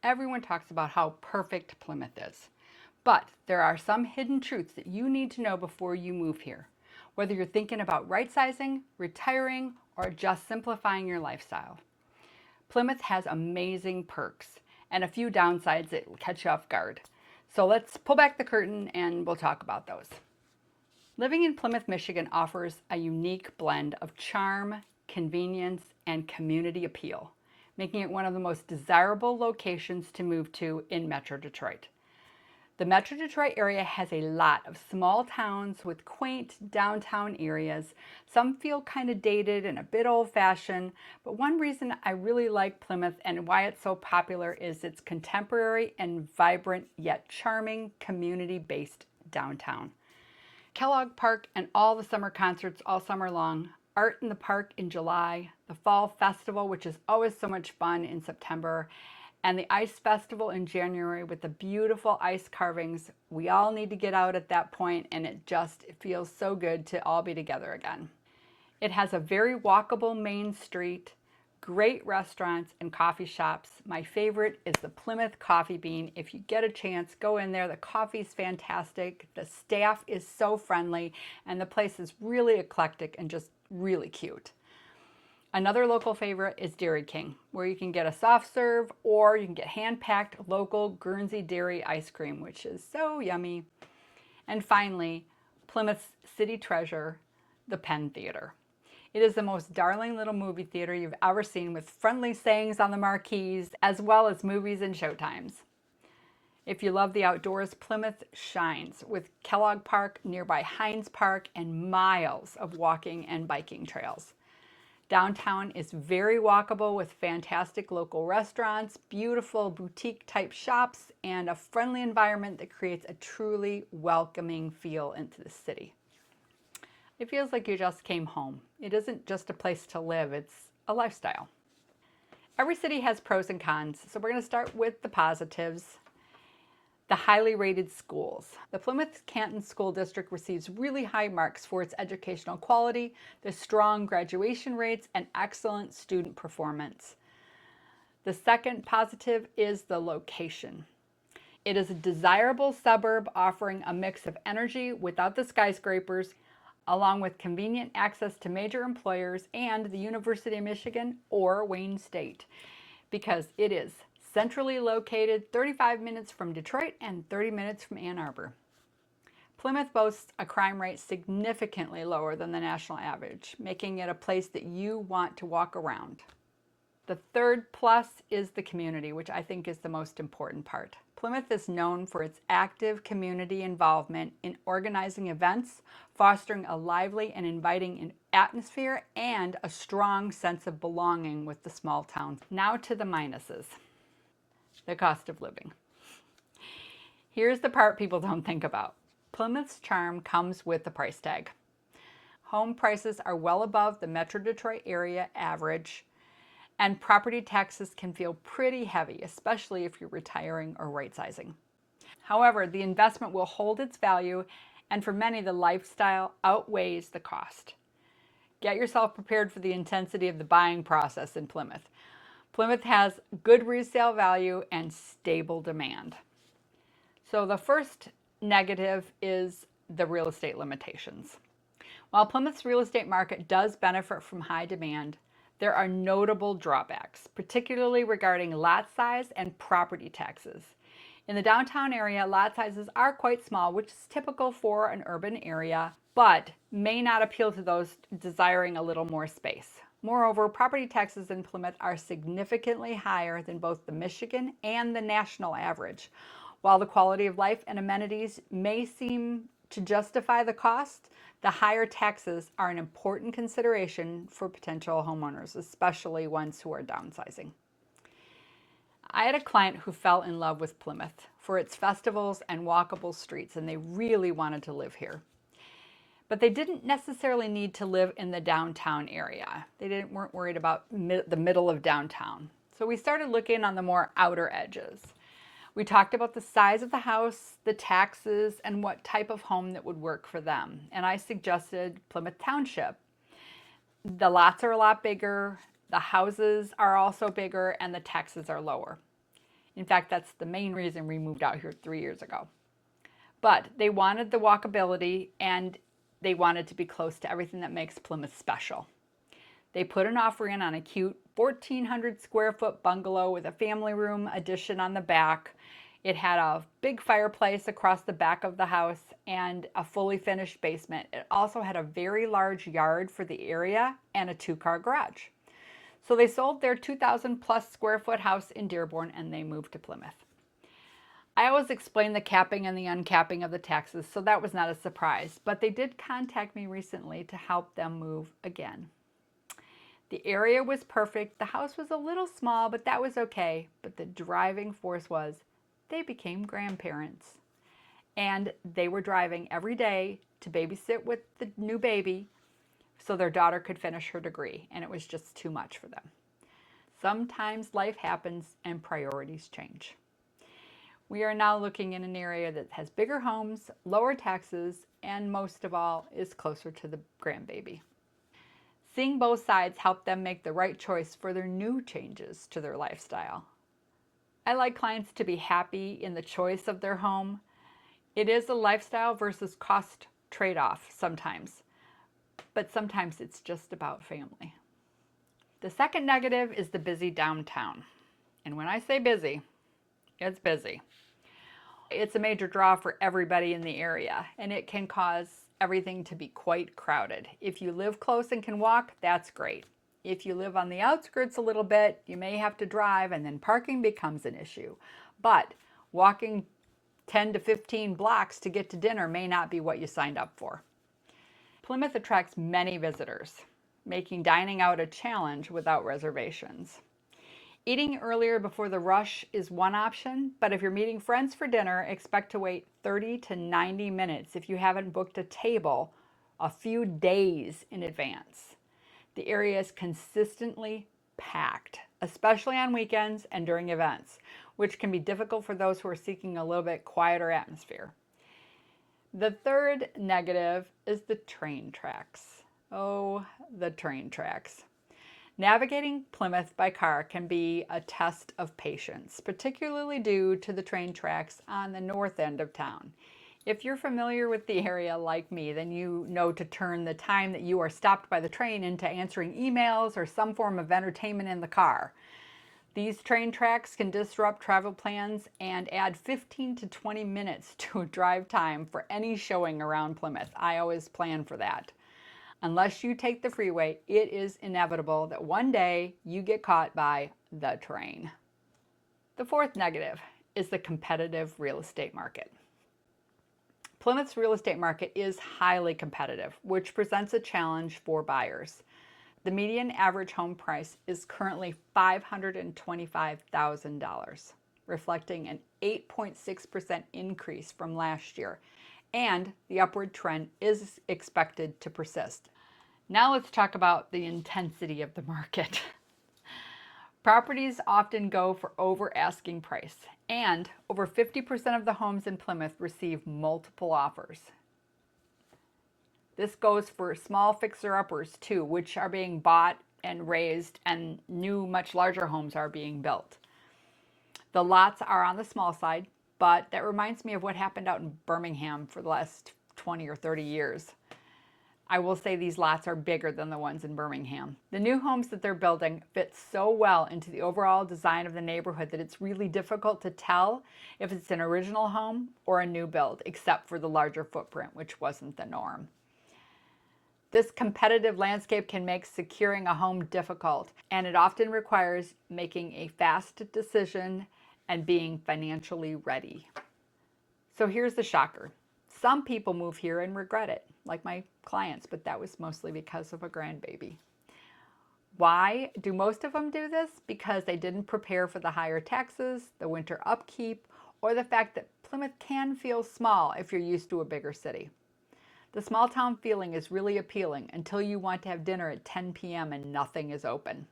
Everyone talks about how perfect Plymouth is. But there are some hidden truths that you need to know before you move here. Whether you're thinking about right-sizing, retiring, or just simplifying your lifestyle. Plymouth has amazing perks and a few downsides that will catch you off guard. So let's pull back the curtain and we'll talk about those. Living in Plymouth, Michigan offers a unique blend of charm, convenience, and community appeal, making it one of the most desirable locations to move to in Metro Detroit. The Metro Detroit area has a lot of small towns with quaint downtown areas. Some feel kind of dated and a bit old-fashioned, but one reason I really like Plymouth and why it's so popular is its contemporary and vibrant yet charming community-based downtown. Kellogg Park and all the summer concerts all summer long, Art in the Park in July, the Fall Festival, which is always so much fun in September, and the Ice Festival in January with the beautiful ice carvings. We all need to get out at that point, and it feels so good to all be together again. It has a very walkable main street, great restaurants and coffee shops. My favorite is the Plymouth Coffee Bean. If you get a chance, go in there. The coffee's fantastic. The staff is so friendly, and the place is really eclectic and just really cute. Another local favorite is Dairy King, where you can get a soft serve or you can get hand-packed local Guernsey dairy ice cream, which is so yummy. And finally, Plymouth's city treasure, the Penn Theater. It is the most darling little movie theater you've ever seen, with friendly sayings on the marquees, as well as movies and showtimes. If you love the outdoors, Plymouth shines with Kellogg Park, nearby Hines Park, and miles of walking and biking trails. Downtown is very walkable with fantastic local restaurants, beautiful boutique-type shops, and a friendly environment that creates a truly welcoming feel into the city. It feels like you just came home. It isn't just a place to live, it's a lifestyle. Every city has pros and cons, so we're going to start with the positives. The highly rated schools. The Plymouth Canton School District receives really high marks for its educational quality, the strong graduation rates, and excellent student performance. The second positive is the location. It is a desirable suburb offering a mix of energy without the skyscrapers, along with convenient access to major employers and the University of Michigan or Wayne State, because it is centrally located, 35 minutes from Detroit and 30 minutes from Ann Arbor. Plymouth boasts a crime rate significantly lower than the national average, making it a place that you want to walk around. The third plus is the community, which I think is the most important part. Plymouth is known for its active community involvement in organizing events, fostering a lively and inviting atmosphere, and a strong sense of belonging with the small town. Now to the minuses. The cost of living. Here's the part people don't think about. Plymouth's charm comes with the price tag. Home prices are well above the Metro Detroit area average, and property taxes can feel pretty heavy, especially if you're retiring or right-sizing. However, the investment will hold its value, and for many, the lifestyle outweighs the cost. Get yourself prepared for the intensity of the buying process in Plymouth. Plymouth has good resale value and stable demand. So the first negative is the real estate limitations. While Plymouth's real estate market does benefit from high demand, there are notable drawbacks, particularly regarding lot size and property taxes. In the downtown area, lot sizes are quite small, which is typical for an urban area, but may not appeal to those desiring a little more space. Moreover, property taxes in Plymouth are significantly higher than both the Michigan and the national average. While the quality of life and amenities may seem to justify the cost, the higher taxes are an important consideration for potential homeowners, especially ones who are downsizing. I had a client who fell in love with Plymouth for its festivals and walkable streets, and they really wanted to live here. But they didn't necessarily need to live in the downtown area. They weren't worried about the middle of downtown. So we started looking on the more outer edges. We talked about the size of the house, the taxes, and what type of home that would work for them. And I suggested Plymouth Township. The lots are a lot bigger, the houses are also bigger, and the taxes are lower. In fact, that's the main reason we moved out here 3 years ago. But they wanted the walkability and they wanted to be close to everything that makes Plymouth special. They put an offer in on a cute 1,400 square foot bungalow with a family room addition on the back. It had a big fireplace across the back of the house and a fully finished basement. It also had a very large yard for the area and a 2-car garage. So they sold their 2,000 plus square foot house in Dearborn and they moved to Plymouth. I always explain the capping and the uncapping of the taxes, so that was not a surprise, but they did contact me recently to help them move again. The area was perfect. The house was a little small, but that was okay. But the driving force was they became grandparents. And they were driving every day to babysit with the new baby so their daughter could finish her degree. And it was just too much for them. Sometimes life happens and priorities change. We are now looking in an area that has bigger homes, lower taxes, and most of all is closer to the grandbaby. Seeing both sides helped them make the right choice for their new changes to their lifestyle. I like clients to be happy in the choice of their home. It is a lifestyle versus cost trade-off sometimes, but sometimes it's just about family. The second negative is the busy downtown. And when I say busy, it's busy. It's a major draw for everybody in the area, and it can cause everything to be quite crowded. If you live close and can walk, that's great. If you live on the outskirts a little bit, you may have to drive and then parking becomes an issue. But walking 10 to 15 blocks to get to dinner may not be what you signed up for. Plymouth attracts many visitors, making dining out a challenge without reservations. Eating earlier before the rush is one option, but if you're meeting friends for dinner, expect to wait 30 to 90 minutes if you haven't booked a table a few days in advance. The area is consistently packed, especially on weekends and during events, which can be difficult for those who are seeking a little bit quieter atmosphere. The third negative is the train tracks. Oh, the train tracks. Navigating Plymouth by car can be a test of patience, particularly due to the train tracks on the north end of town. If you're familiar with the area like me, then you know to turn the time that you are stopped by the train into answering emails or some form of entertainment in the car. These train tracks can disrupt travel plans and add 15 to 20 minutes to drive time for any showing around Plymouth. I always plan for that. Unless you take the freeway, it is inevitable that one day you get caught by the train. The fourth negative is the competitive real estate market. Plymouth's real estate market is highly competitive, which presents a challenge for buyers. The median average home price is currently $525,000, reflecting an 8.6% increase from last year, and the upward trend is expected to persist. Now let's talk about the intensity of the market. Properties often go for over asking price, and over 50% of the homes in Plymouth receive multiple offers. This goes for small fixer-uppers too, which are being bought and raised, and new, much larger homes are being built. The lots are on the small side, but that reminds me of what happened out in Birmingham for the last 20 or 30 years. I will say these lots are bigger than the ones in Birmingham. The new homes that they're building fit so well into the overall design of the neighborhood that it's really difficult to tell if it's an original home or a new build, except for the larger footprint, which wasn't the norm. This competitive landscape can make securing a home difficult, and it often requires making a fast decision and being financially ready. So here's the shocker. Some people move here and regret it, like my clients, but that was mostly because of a grandbaby. Why do most of them do this? Because they didn't prepare for the higher taxes, the winter upkeep, or the fact that Plymouth can feel small if you're used to a bigger city. The small town feeling is really appealing until you want to have dinner at 10 p.m. and nothing is open.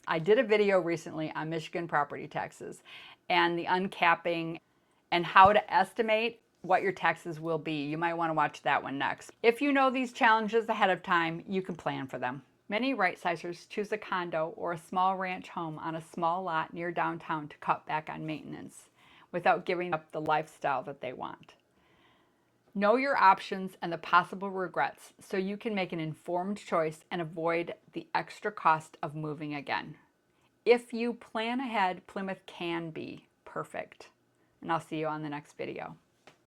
I did a video recently on Michigan property taxes and the uncapping and how to estimate what your taxes will be. You might want to watch that one next. If you know these challenges ahead of time, you can plan for them. Many right-sizers choose a condo or a small ranch home on a small lot near downtown to cut back on maintenance without giving up the lifestyle that they want. Know your options and the possible regrets so you can make an informed choice and avoid the extra cost of moving again. If you plan ahead, Plymouth can be perfect. And I'll see you on the next video.